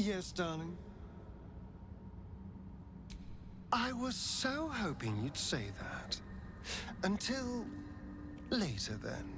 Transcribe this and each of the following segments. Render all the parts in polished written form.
Yes, darling. I was so hoping you'd say that. Until later, then.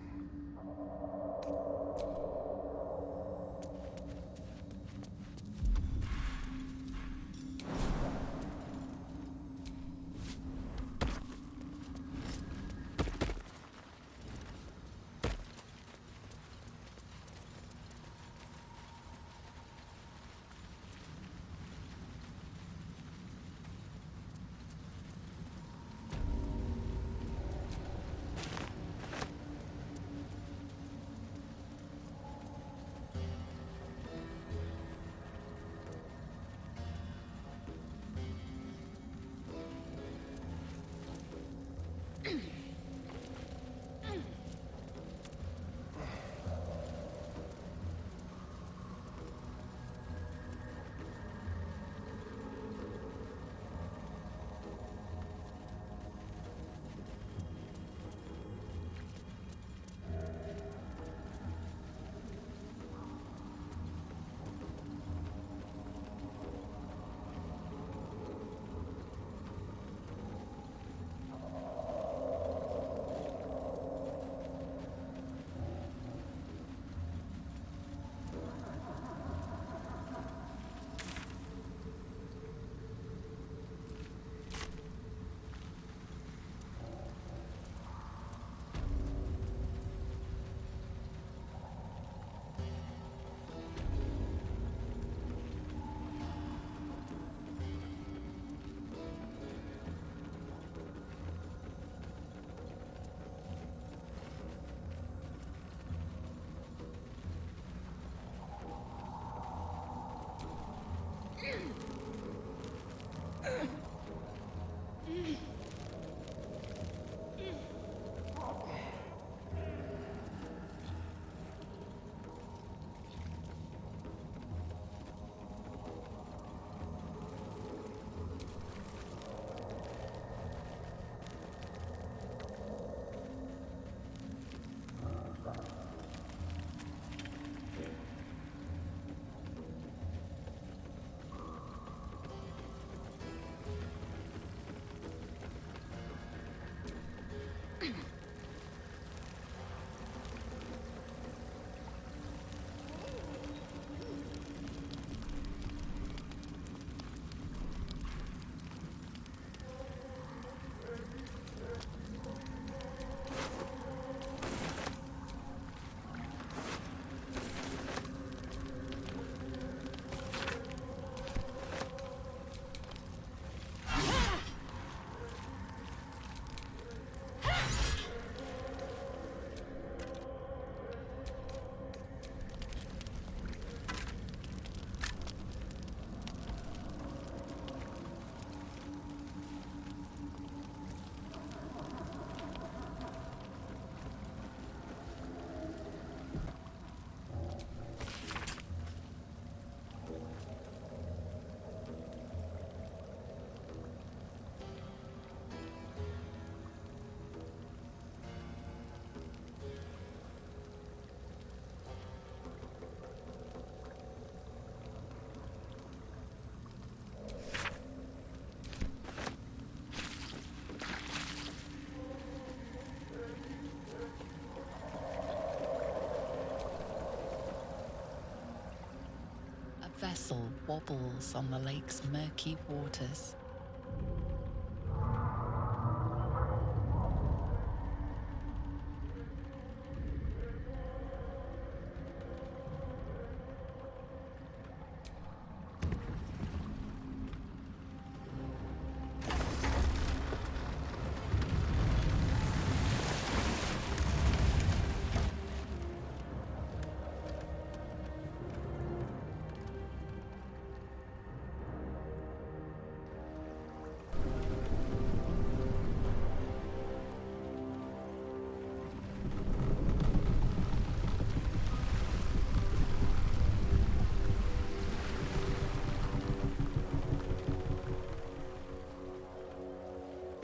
A vessel wobbles on the lake's murky waters.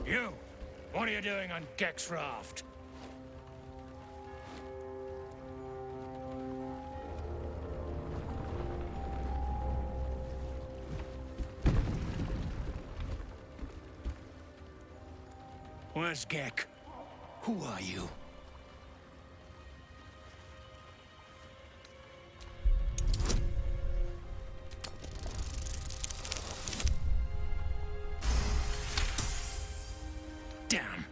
You! What are you doing on Gek's raft? Where's Gek? Who are you? Damn.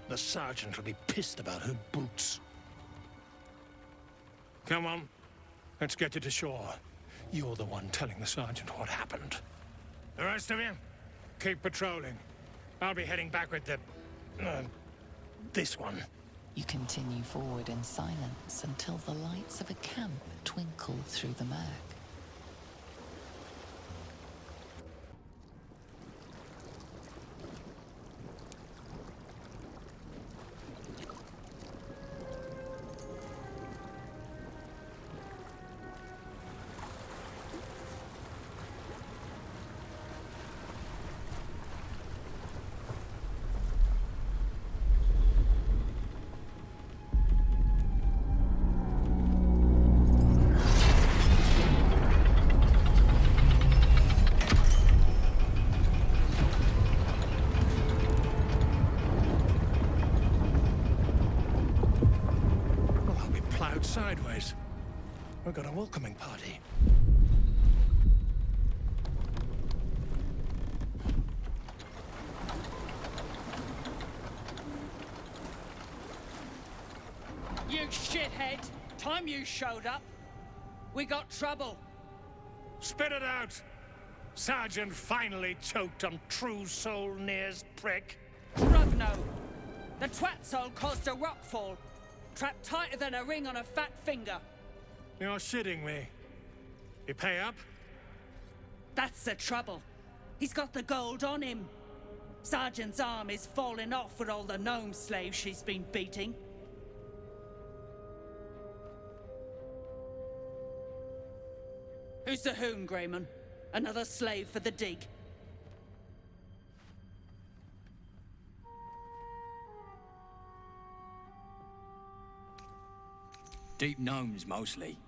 The sergeant will be pissed about her boots. Come on. Let's get you to shore. You're the one telling the sergeant what happened. The rest of you, keep patrolling. I'll be heading back with the... this one. You continue forward in silence until the lights of a camp twinkle through the murk. Sideways. We've got a welcoming party. You shithead! Time you showed up, we got trouble. Spit it out! Sergeant finally choked on True Soul Nere's prick. Rugno! The twat soul caused a rockfall. Trapped tighter than a ring on a fat finger. You're shitting me. You pay up? That's the trouble. He's got the gold on him. Sergeant's arm is falling off with all the gnome slaves she's been beating. Who's the hoon, Greyman? Another slave for the dig. Deep gnomes, mostly.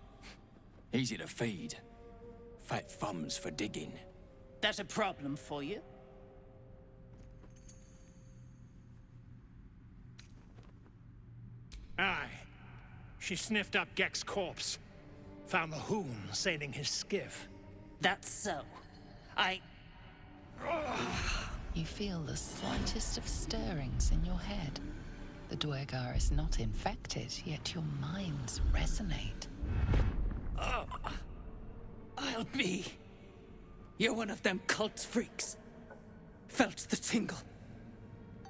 Easy to feed. Fat thumbs for digging. That a problem for you? Aye. She sniffed up Gek's corpse. Found the hoon sailing his skiff. That's so. You feel the slightest of stirrings in your head. The Duergar is not infected, yet your minds resonate. I'll be. You're one of them cult freaks. Felt the tingle.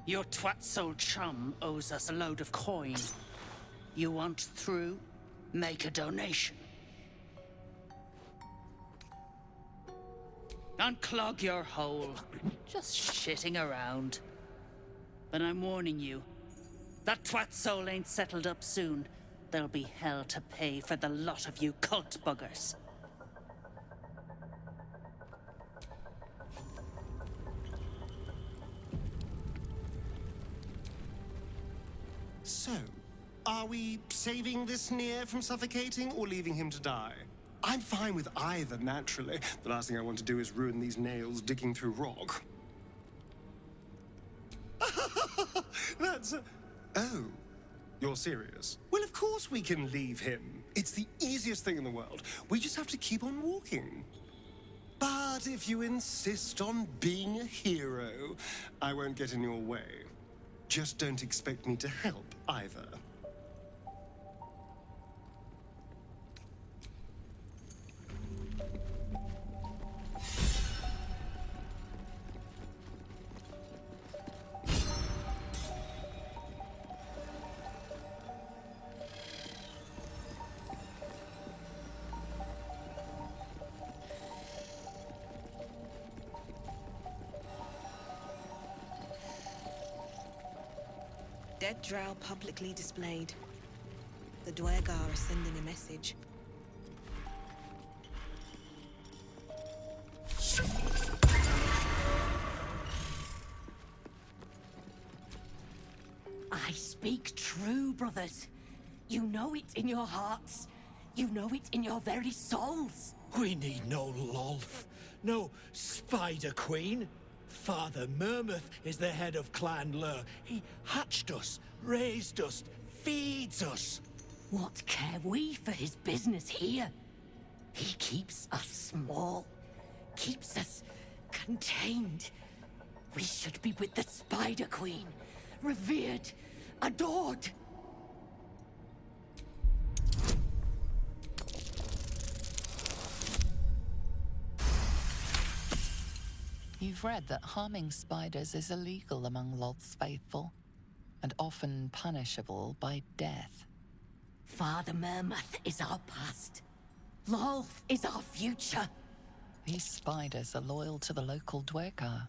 Your twat-soul chum owes us a load of coin. You want through? Make a donation. Unclog your hole. Just shitting around. But I'm warning you. That twat soul ain't settled up soon. There'll be hell to pay for the lot of you cult buggers. So, are we saving this Nere from suffocating or leaving him to die? I'm fine with either, naturally. The last thing I want to do is ruin these nails digging through rock. That's a... Oh, you're serious? Well, of course we can leave him. It's the easiest thing in the world. We just have to keep on walking. But if you insist on being a hero, I won't get in your way. Just don't expect me to help either. Dead drow publicly displayed. The Duergar are sending a message. I speak true, brothers. You know it in your hearts. You know it in your very souls. We need no Lolth, no Spider Queen. Father Mermouth is the head of Clan Lur. He hatched us, raised us, feeds us. What care we for his business here? He keeps us small, keeps us contained. We should be with the Spider Queen, revered, adored. You've read that harming spiders is illegal among Lod's faithful, and often punishable by death. Father Mermouth is our past. Lolth is our future. These spiders are loyal to the local Dwergar.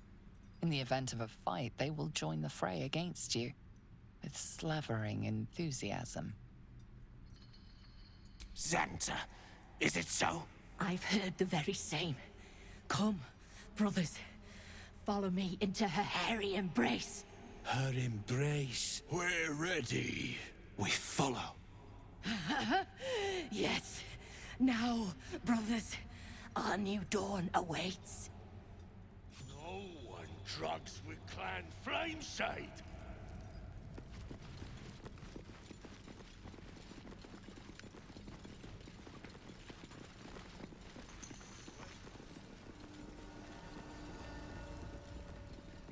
In the event of a fight, they will join the fray against you, with slavering enthusiasm. Xanta, is it so? I've heard the very same. Come, brothers. Follow me into her hairy embrace. Her embrace. We're ready. We follow. Yes. Now, brothers, our new dawn awaits. No one drugs with Clan Flameshade.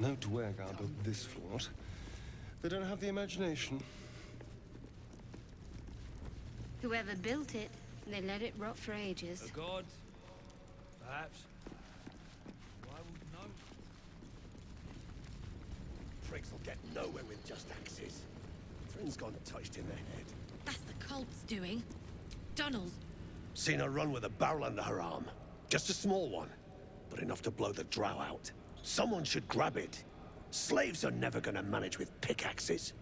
No Dwergar built this fort. They don't have the imagination. Whoever built it, they let it rot for ages. A god? Perhaps. Why would no? Prigs will get nowhere with just axes. Thrin's gone touched in the head. That's the cult's doing. Donald's. Seen her run with a barrel under her arm. Just a small one, but enough to blow the drow out. Someone should grab it. Slaves are never gonna manage with pickaxes.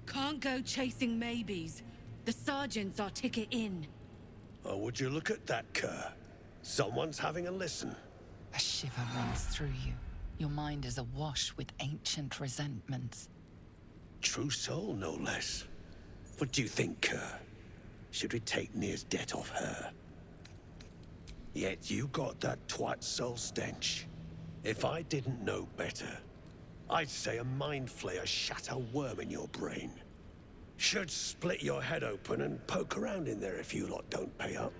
Can't go chasing maybes. The sergeant's our ticket in. Oh, would you look at that, Kerr? Someone's having a listen. A shiver runs through you. Your mind is awash with ancient resentments. True soul, no less. What do you think, Kerr? Should we take Nere's debt off her? Yet you got that twat soul stench. If I didn't know better, I'd say a mind flayer shat a worm in your brain. Should split your head open and poke around in there if you lot don't pay up.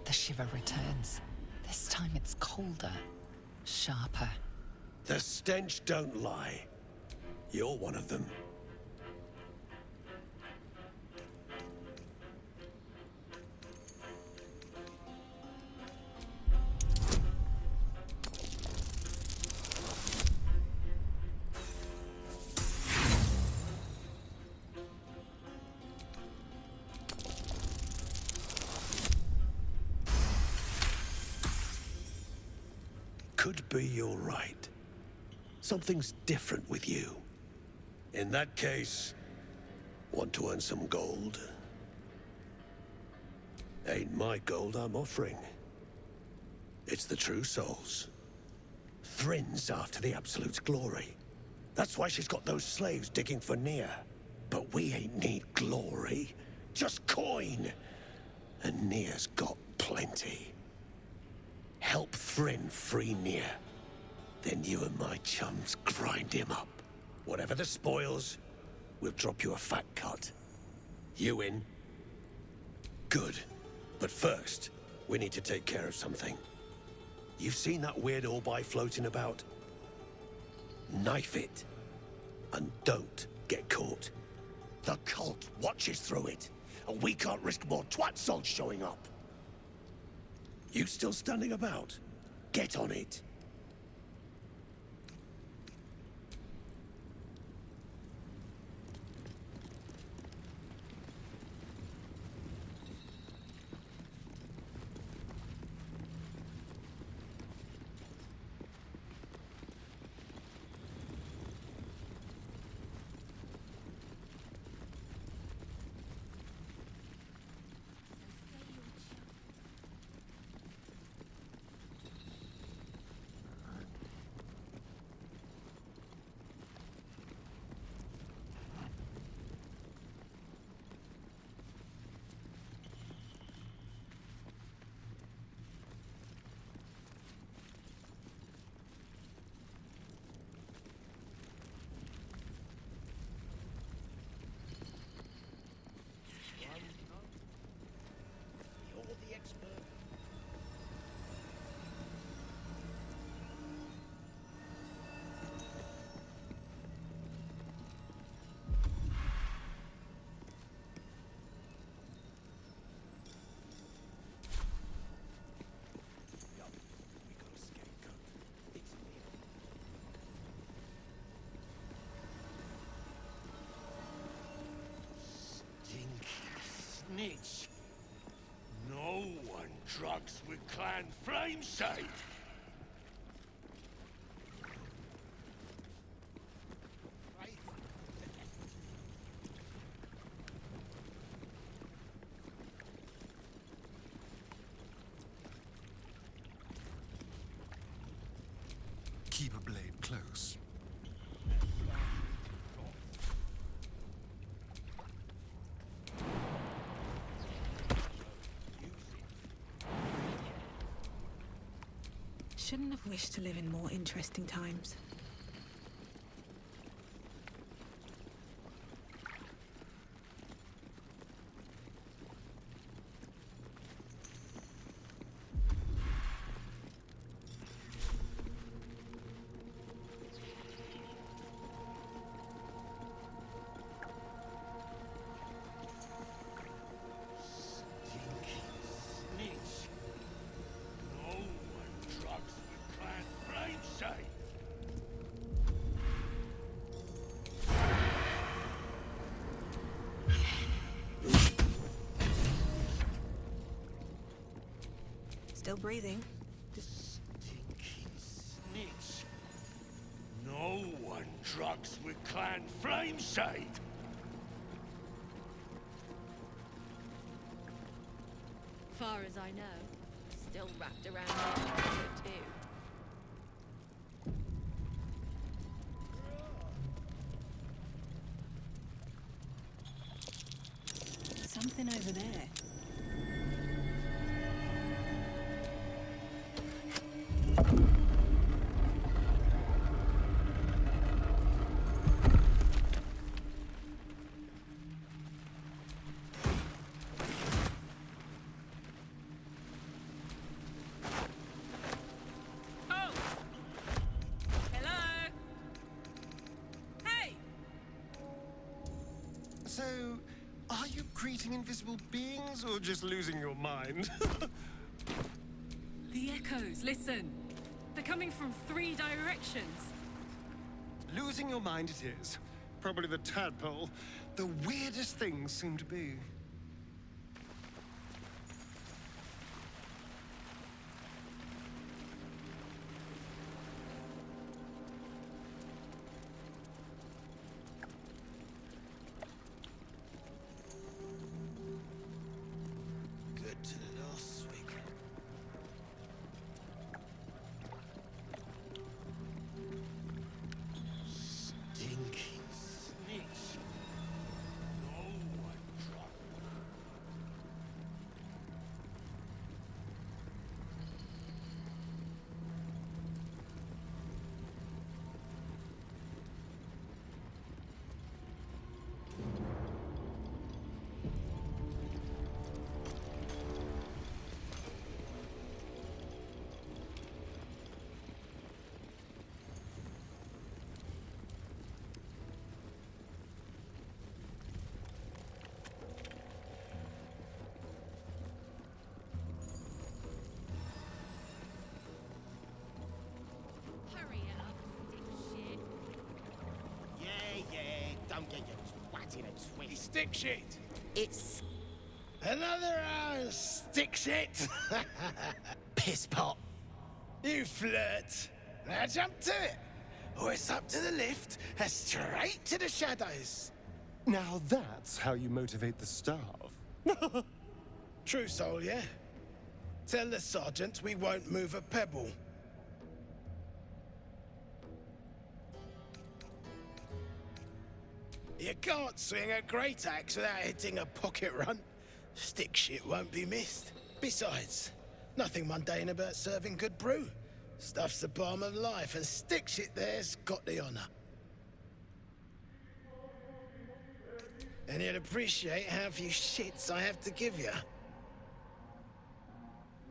The shiver returns. This time it's colder, sharper. The stench don't lie. You're one of them. Could be you're right. Something's different with you. In that case, want to earn some gold? Ain't my gold I'm offering. It's the true souls. Thrin's after the Absolute's glory. That's why she's got those slaves digging for Nere. But we ain't need glory, just coin. And Nere's got plenty. Help Thrin free Nere. Then you and my chums grind him up. Whatever the spoils, we'll drop you a fat cut. You in? Good. But first, we need to take care of something. You've seen that weird orbi floating about? Knife it. And don't get caught. The cult watches through it, and we can't risk more twat souls showing up. You still standing about? Get on it. snitch. No one drugs with Clan Flameshade. Keep a blade close. Shouldn't have wished to live in more interesting times. Snitch. No one drugs with Clan Flameshade. Still breathing. Stinky snitch. No one drugs with Clan Flameshade. Far as I know, still wrapped around here too. Something over there. Oh! Hello? Hey! So, are you greeting invisible beings or just losing your mind? The echoes, listen. They're coming from 3 directions. Losing your mind it is. Probably the tadpole. The weirdest things seem to be. Good to the last swig. Stinky snitch. No one drugs. Hurry it up, dipshit. Yeah, don't get your twat in a twist. Stick shit. It's Another hour of stick shit. piss pot. You flirt. Now jump to it. Or it's up to the lift and straight to the shadows. Now that's how you motivate the staff. True soul, yeah? Tell the sergeant we won't move a pebble. You can't swing a great axe without hitting a pocket run. Stick shit won't be missed. Besides, nothing mundane about serving good brew. Stuff's the balm of life, and stick shit there's got the honor. And you'd appreciate how few shits I have to give you.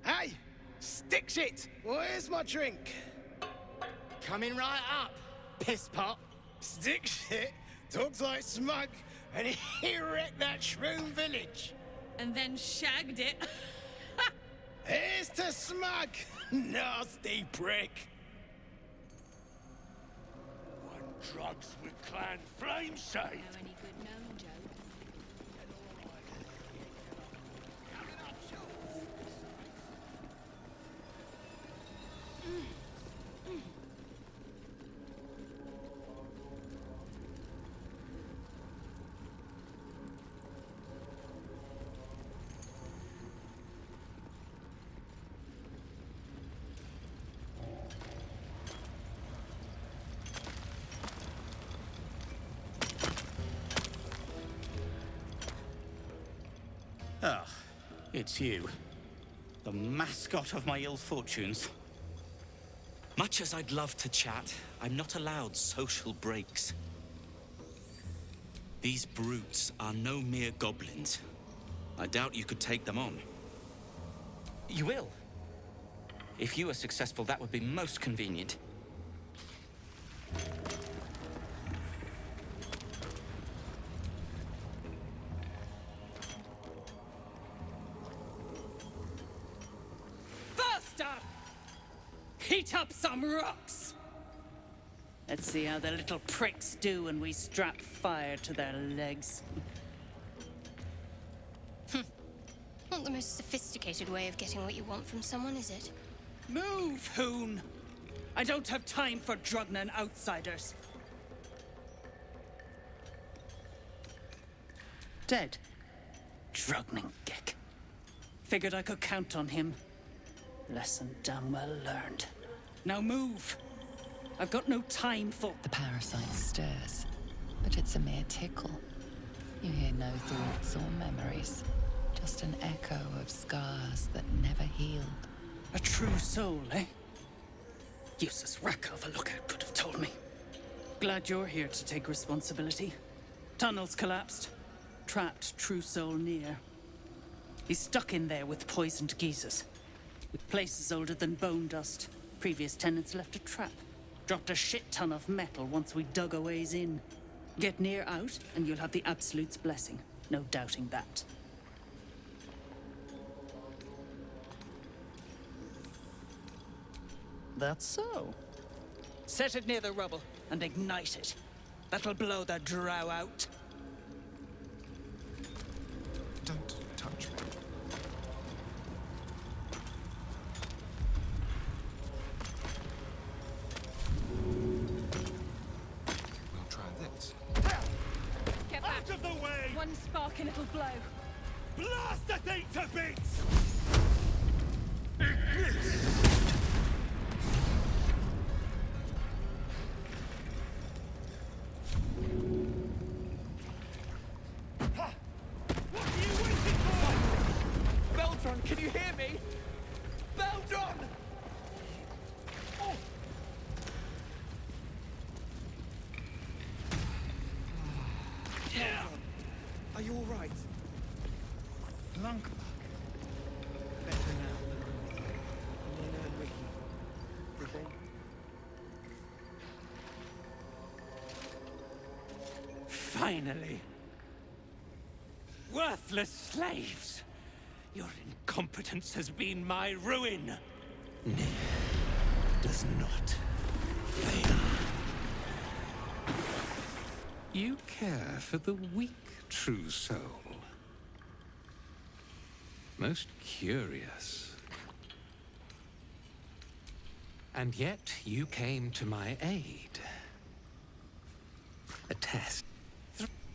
Hey! Stick shit! Where's my drink? Coming right up, piss pot. Stick shit talks like smug, and he wrecked that shroom village. And then shagged it. Here's to smug, nasty prick. One drugs with Clan Flameshade. Know any good gnome jokes? It's you. The mascot of my ill fortunes. Much as I'd love to chat, I'm not allowed social breaks. These brutes are no mere goblins. I doubt you could take them on. You will. If you are successful, that would be most convenient. Faster! Heat up some rocks! Let's see how the little pricks do when we strap fire to their legs. Not the most sophisticated way of getting what you want from someone, is it? Move, Hoon! I don't have time for Drugnan outsiders. Dead. Drugnan Gek. Figured I could count on him. Lesson damn well learned. Now move! I've got no time for... The parasite stirs, but it's a mere tickle. You hear no thoughts or memories, just an echo of scars that never healed. A true soul, eh? Useless wreck of a lookout could have told me. Glad you're here to take responsibility. Tunnels collapsed. Trapped true soul Nere. He's stuck in there with poisoned geezers. With places older than bone dust. Previous tenants left a trap. Dropped a shit ton of metal once we dug a ways in. Get Nere out, and you'll have the Absolute's blessing. No doubting that. That's so. Set it near the rubble and ignite it. That'll blow the drow out. Don't touch me. We'll try this. Get back. Out of the way! One spark and it'll blow. Blast the thing to bits! Beldron, can you hear me? Beldron! Oh. Yeah. Are you all right? Lunk. Better now than Nina and Ricky. Did they? Finally. Worthless slaves! Your incompetence has been my ruin! Nere does not fail. You care for the weak, true soul. Most curious. And yet you came to my aid. A test.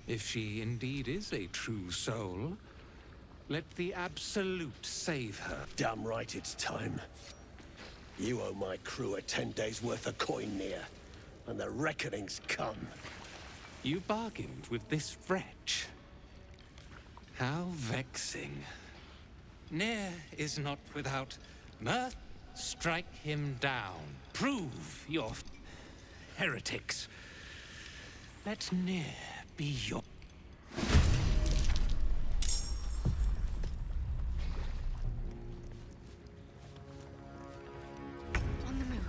If she indeed is a true soul, let the Absolute save her. Damn right it's time. You owe my crew a 10 days' worth of coin, Nere, and the reckoning's come. You bargained with this wretch. How vexing. Nere is not without mirth. Strike him down. Prove your heretics. Let Nere be your... On the move.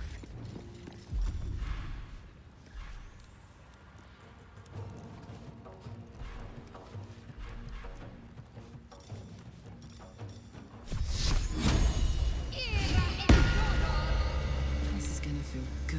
This is gonna feel good.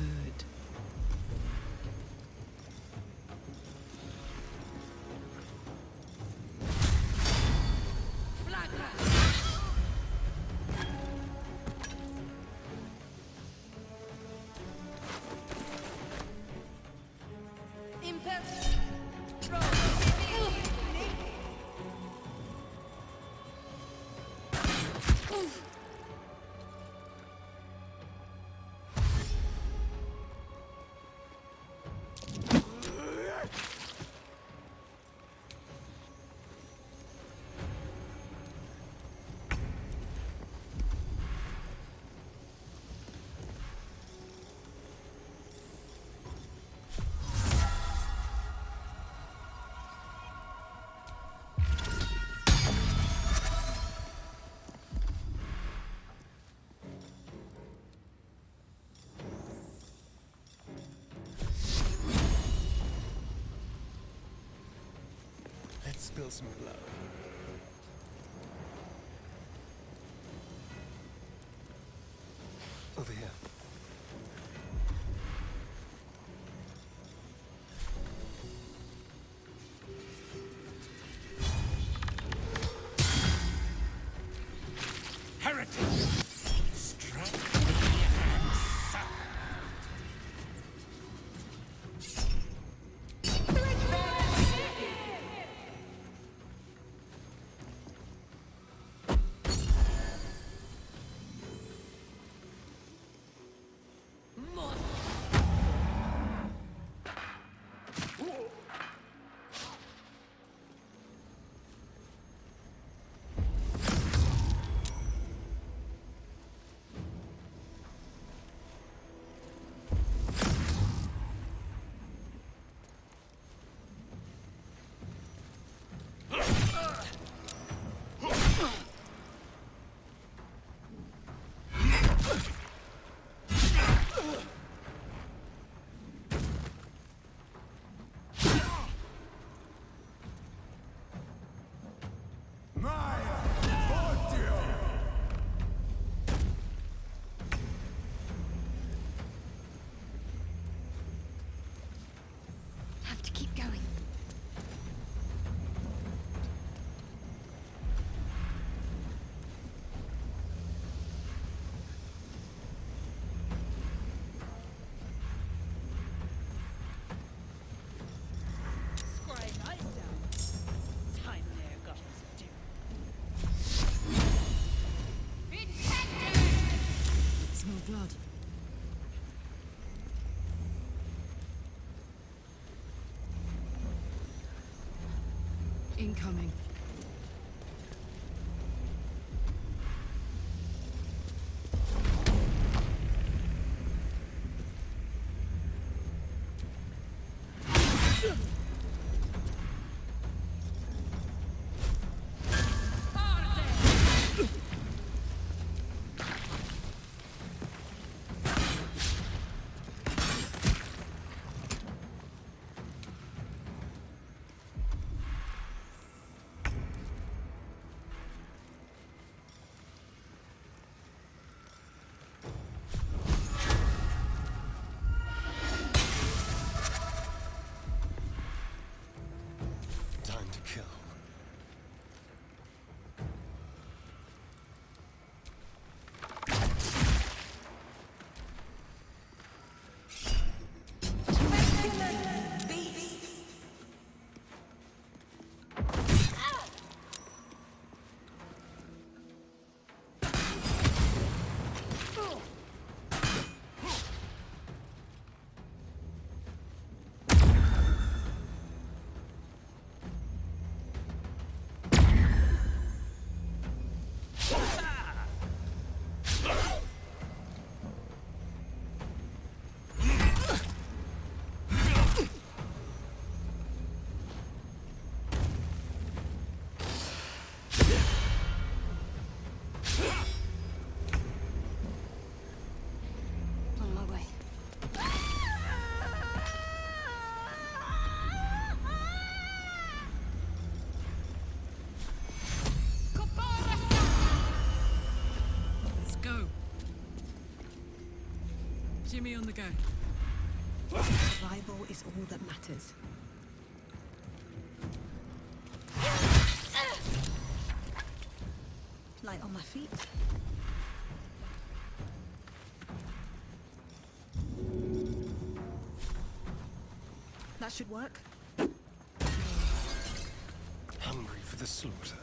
spill some blood. Over here. Heretic! Strike me and suffer! Have to keep going. Time Nere got his due. Small blood. Incoming. Time to kill. On my way. Let's go. Jimmy on the go. Survival is all that matters. Light on my feet. That should work. Hungry for the slaughter.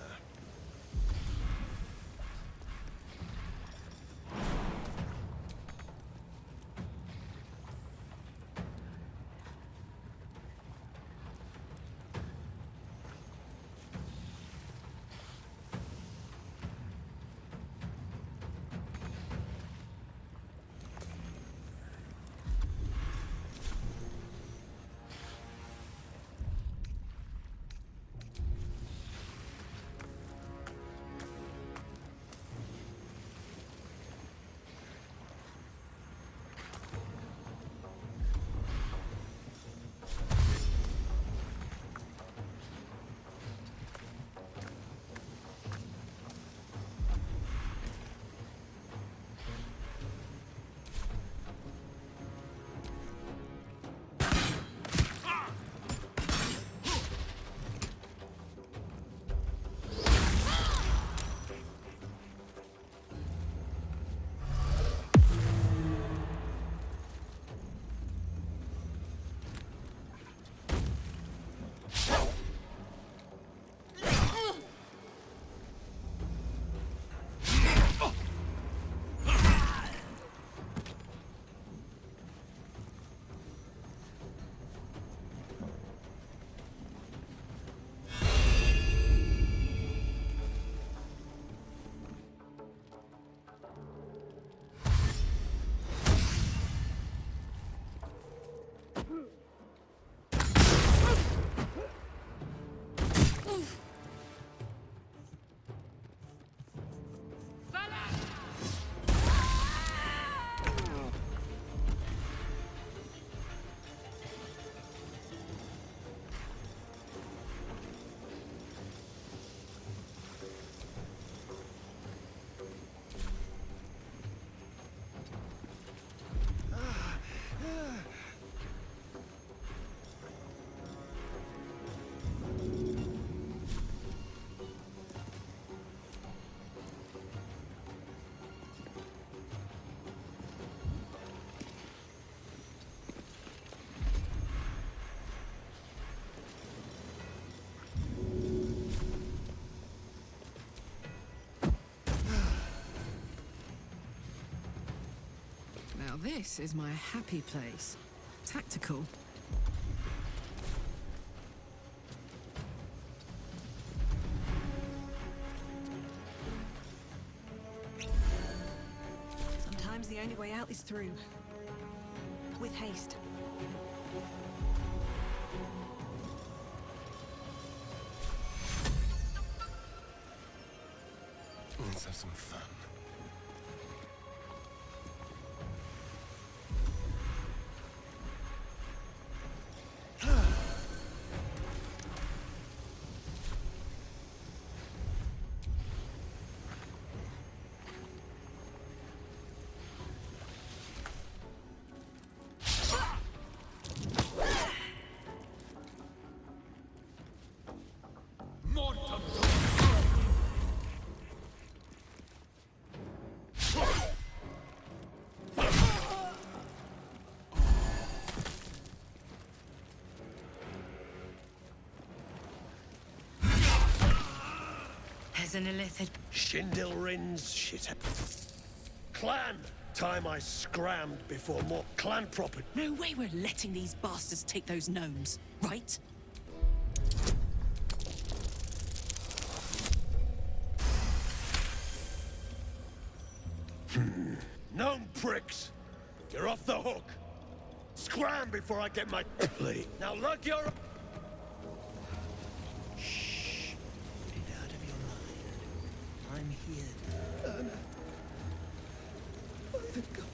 Now this is my happy place. Tactical. Sometimes the only way out is through. With haste. Let's have some fun. Shindilrin's shit. Clan! Time I scrammed before more clan property. No way we're letting these bastards take those gnomes, right? Gnome pricks! You're off the hook! Scram before I get my plea. Now lug your... Shh. Get it out of your mind. I'm here. Anna. By the gods.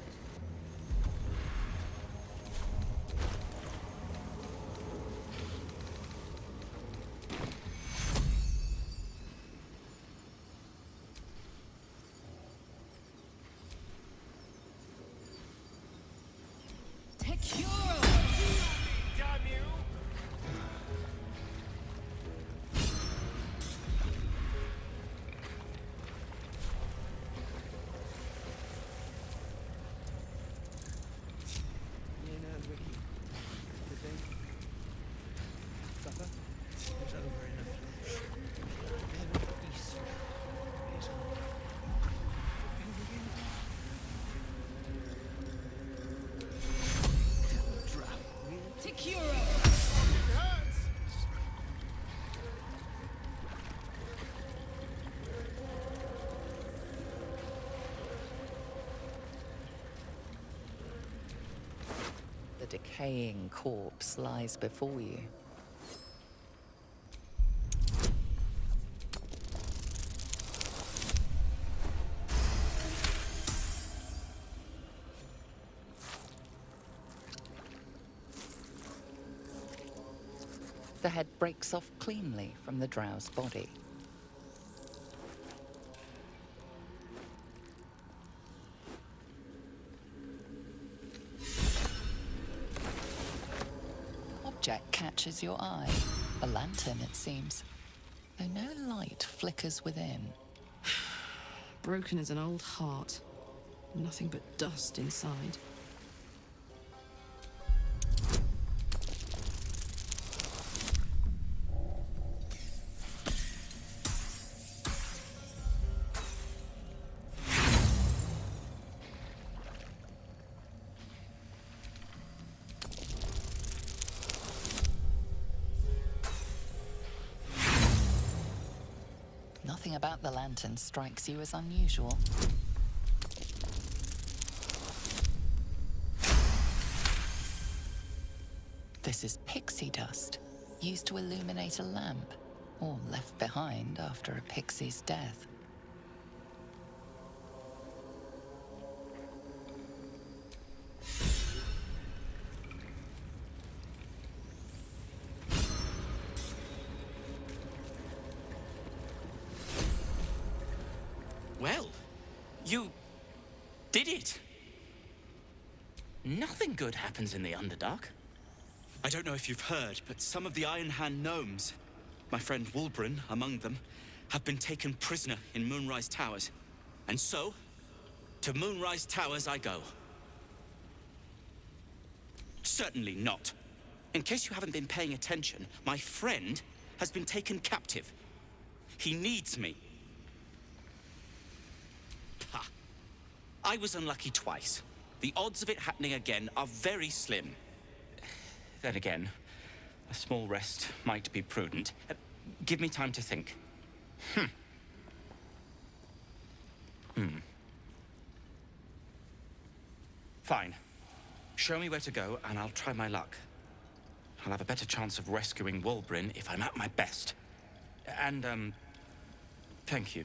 The decaying corpse lies before you. The head breaks off cleanly from the drow's body. Object catches your eye. A lantern, it seems, though no light flickers within. Broken as an old heart. Nothing but dust inside. Nothing about the lantern strikes you as unusual. This is pixie dust, used to illuminate a lamp, or left behind after a pixie's death. Well, you did it. Nothing good happens in the Underdark. I don't know if you've heard, but some of the Iron Hand gnomes, my friend Wulbren among them, have been taken prisoner in Moonrise Towers. And so, to Moonrise Towers I go. Certainly not. In case you haven't been paying attention, my friend has been taken captive. He needs me. Ha! I was unlucky twice. The odds of it happening again are very slim. Then again, a small rest might be prudent. Give me time to think. Fine. Show me where to go, and I'll try my luck. I'll have a better chance of rescuing Wulbrin if I'm at my best. And, thank you.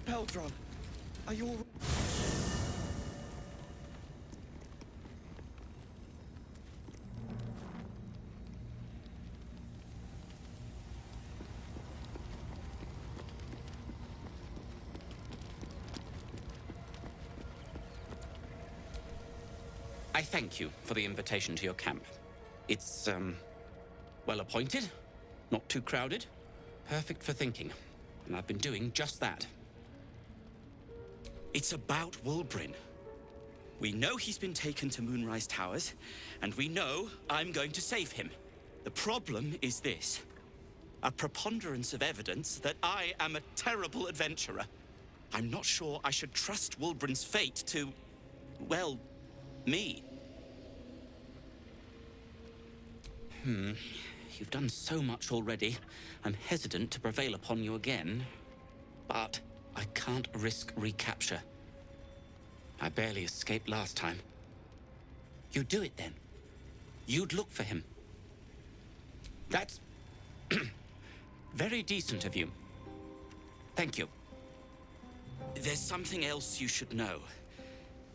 Peldron, are you all... I thank you for the invitation to your camp. It's, well appointed, not too crowded, perfect for thinking. And I've been doing just that. It's about Wulbrin. We know he's been taken to Moonrise Towers, and we know I'm going to save him. The problem is this: a preponderance of evidence that I am a terrible adventurer. I'm not sure I should trust Wulbrin's fate to, well, me. You've done so much already. I'm hesitant to prevail upon you again, but I can't risk recapture. I barely escaped last time. You'd do it then. You'd look for him. That's very decent of you. Thank you. There's something else you should know.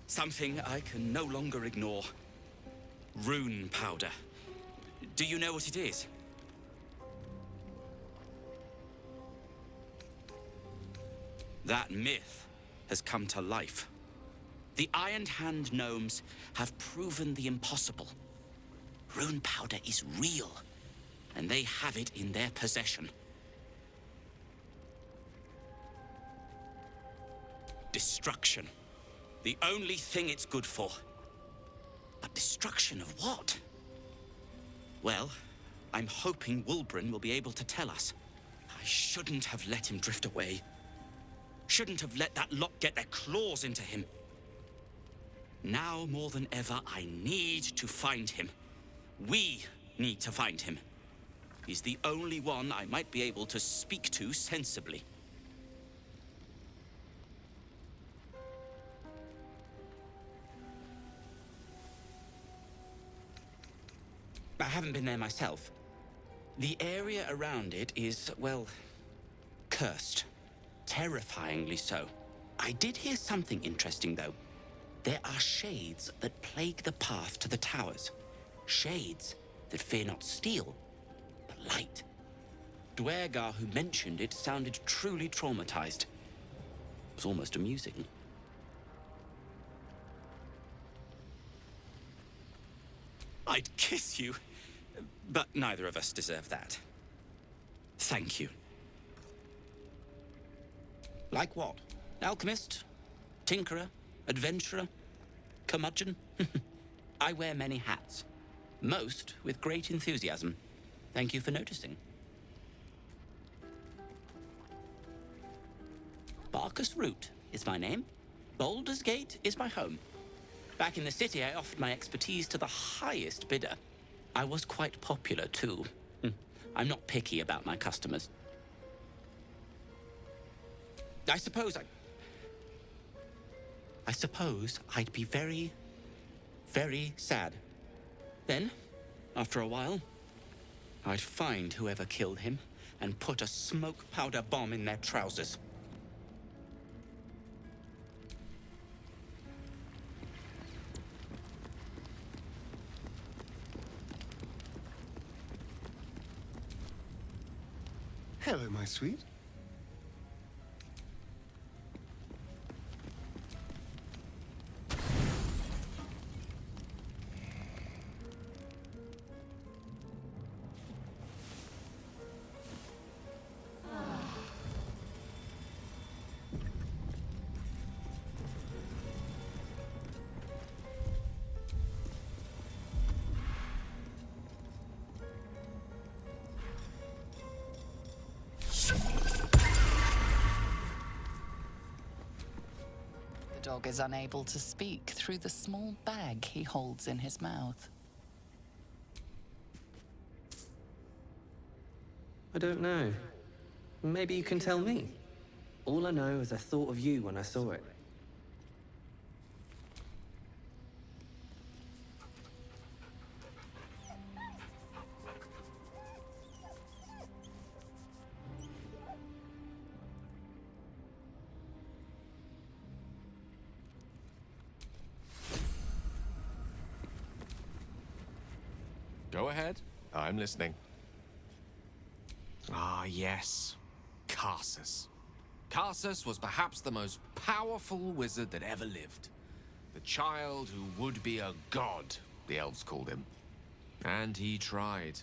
Something I can no longer ignore. Rune powder. Do you know what it is? That myth has come to life. The Iron Hand gnomes have proven the impossible. Rune powder is real, and they have it in their possession. Destruction. The only thing it's good for. But destruction of what? Well, I'm hoping Wulbrin will be able to tell us. I shouldn't have let him drift away. Shouldn't have let that lot get their claws into him. Now more than ever, I need to find him. We need to find him. He's the only one I might be able to speak to sensibly. I haven't been there myself. The area around it is, well, cursed. Terrifyingly so. I did hear something interesting, though. There are shades that plague the path to the towers. Shades that fear not steel, but light. Dwergar who mentioned it sounded truly traumatized. It was almost amusing. I'd kiss you, but neither of us deserve that. Thank you. Like what? Alchemist? Tinkerer? Adventurer? Curmudgeon? I wear many hats. Most with great enthusiasm. Thank you for noticing. Barkus Root is my name. Baldur's Gate is my home. Back in the city, I offered my expertise to the highest bidder. I was quite popular, too. I'm not picky about my customers. I suppose I'd be very, very sad. Then, after a while, I'd find whoever killed him and put a smoke powder bomb in their trousers. Hello, my sweet. dog is unable to speak through the small bag he holds in his mouth. I don't know. Maybe you can tell me. All I know is I thought of you when I saw it. Go ahead. I'm listening. Ah, yes. Karsus. Karsus was perhaps the most powerful wizard that ever lived. The child who would be a god, the elves called him. And he tried.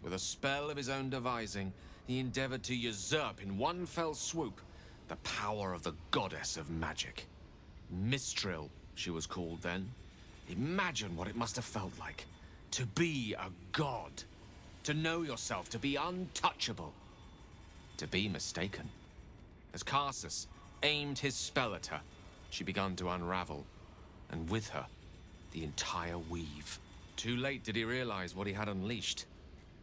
With a spell of his own devising, he endeavored to usurp in one fell swoop the power of the goddess of magic. Mistral, she was called then. Imagine what it must have felt like. To be a god. To know yourself, to be untouchable. To be mistaken. As Karsus aimed his spell at her, she began to unravel. And with her, the entire weave. Too late did he realize what he had unleashed.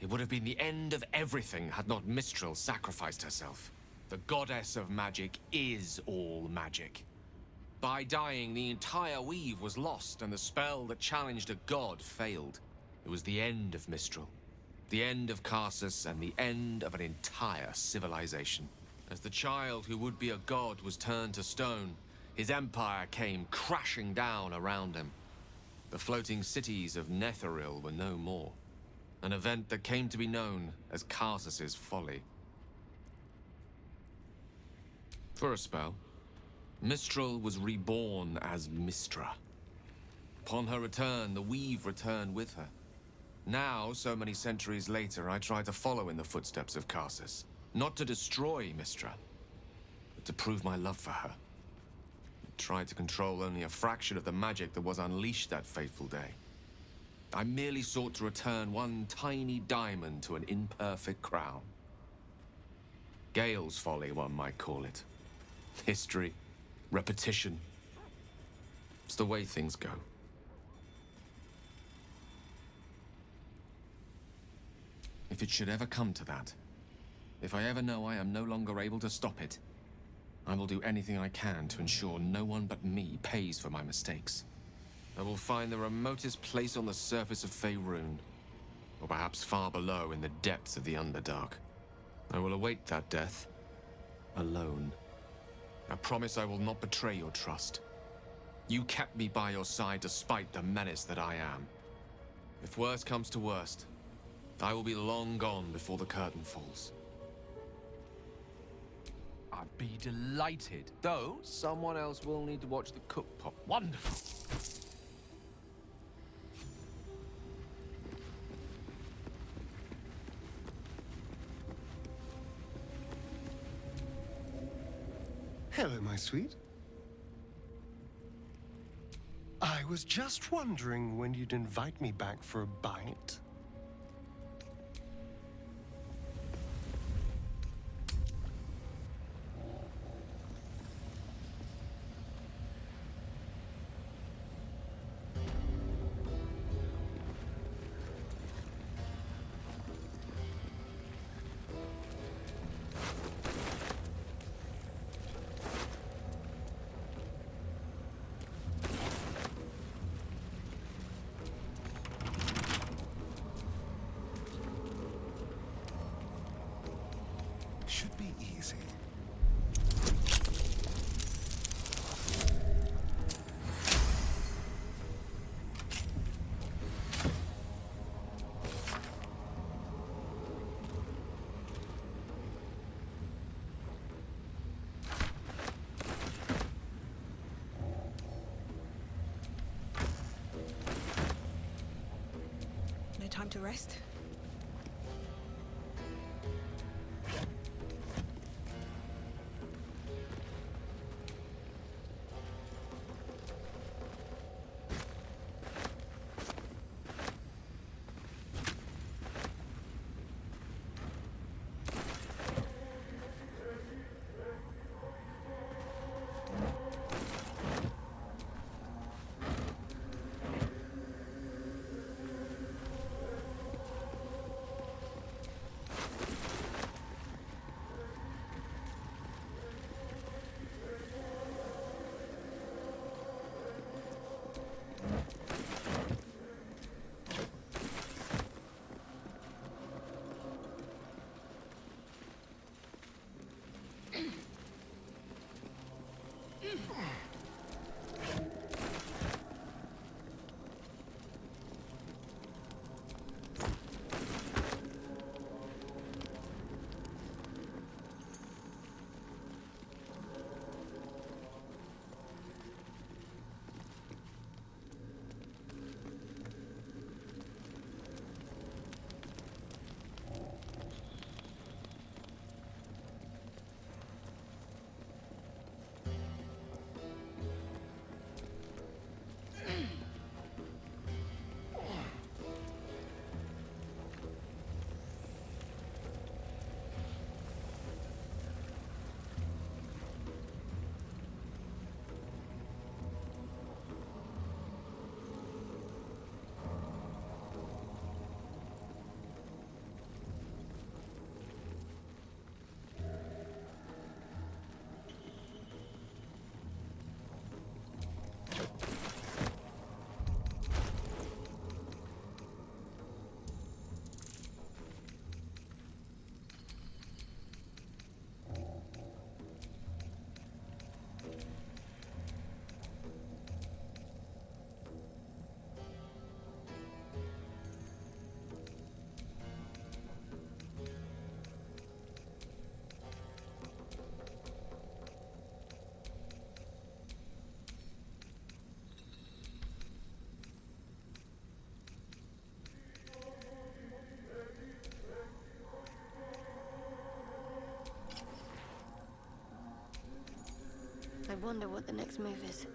It would have been the end of everything had not Mistral sacrificed herself. The goddess of magic is all magic. By dying, the entire weave was lost, and the spell that challenged a god failed. It was the end of Mistral. The end of Karsus, and the end of an entire civilization. As the child who would be a god was turned to stone, his empire came crashing down around him. The floating cities of Netheril were no more. An event that came to be known as Karsus's folly. For a spell, Mistral was reborn as Mistra. Upon her return, the weave returned with her. Now, so many centuries later, I try to follow in the footsteps of Karsus. Not to destroy Mistra, but to prove my love for her. I tried to control only a fraction of the magic that was unleashed that fateful day. I merely sought to return one tiny diamond to an imperfect crown. Gale's folly, one might call it. History, repetition. It's the way things go. If it should ever come to that, if I ever know I am no longer able to stop it, I will do anything I can to ensure no one but me pays for my mistakes. I will find the remotest place on the surface of Faerun, or perhaps far below in the depths of the Underdark. I will await that death, alone. I promise I will not betray your trust. You kept me by your side despite the menace that I am. If worst comes to worst, I will be long gone before the curtain falls. I'd be delighted, though someone else will need to watch the cook pot. Wonderful! Hello, my sweet. I was just wondering when you'd invite me back for a bite. Should be easy. No time to rest? wonder what the next move is.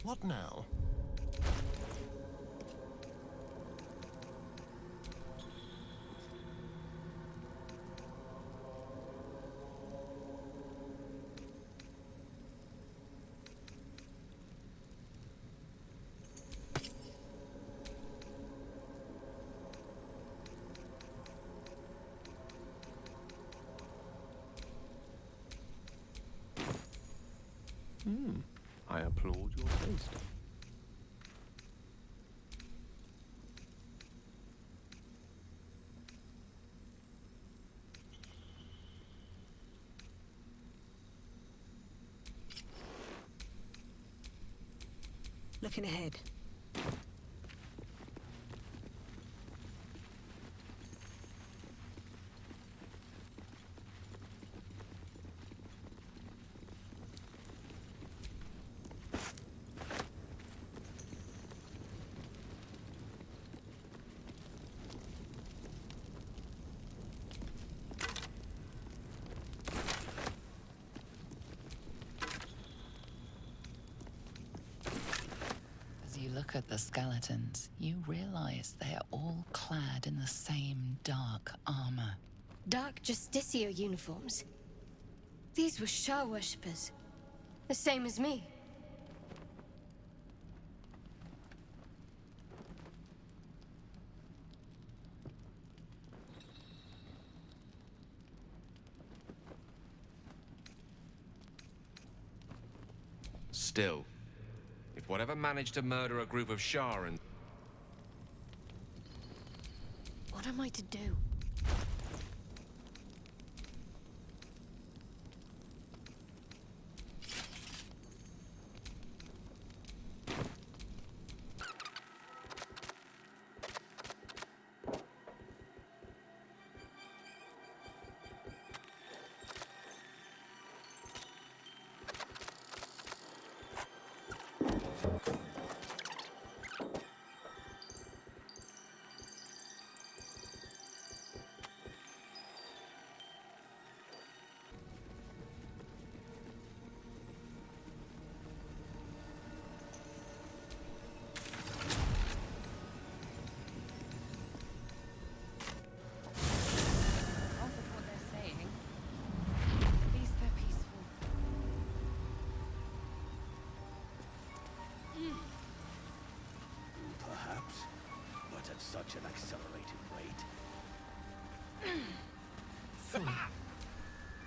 What now? I applaud your taste. Looking ahead. As you look at the skeletons, you realize they are all clad in the same dark armor. Dark Justicia uniforms. These were Shah worshippers. The same as me. Still, if whatever managed to murder a group of Shah and... What am I to do? Perhaps, but at such an accelerated rate.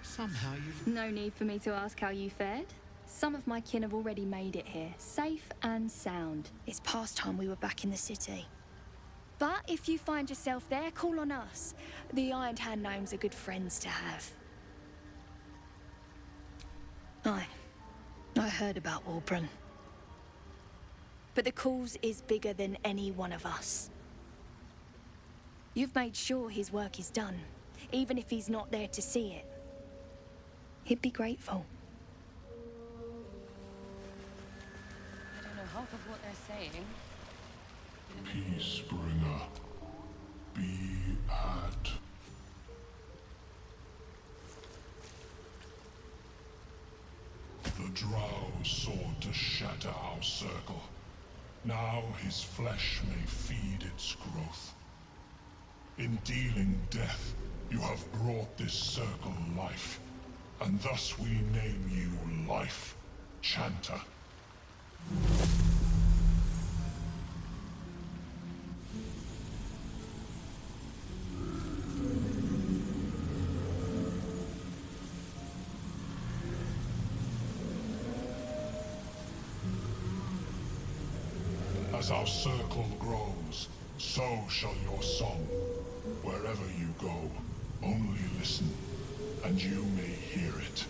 Somehow you... No need for me to ask how you fared. Some of my kin have already made it here, safe and sound. It's past time we were back in the city. But if you find yourself there, call on us. The Iron Hand Gnomes are good friends to have. I heard about Wulbren. But the cause is bigger than any one of us. You've made sure his work is done, even if he's not there to see it. He'd be grateful. I don't know half of what they're saying. Peacebringer, be at. The Drow sought to shatter our circle. Now his flesh may feed its growth. In dealing death, you have brought this circle life, and thus we name you Life Chanter. As our circle grows, so shall your song. Wherever you go, only listen, and you may hear it.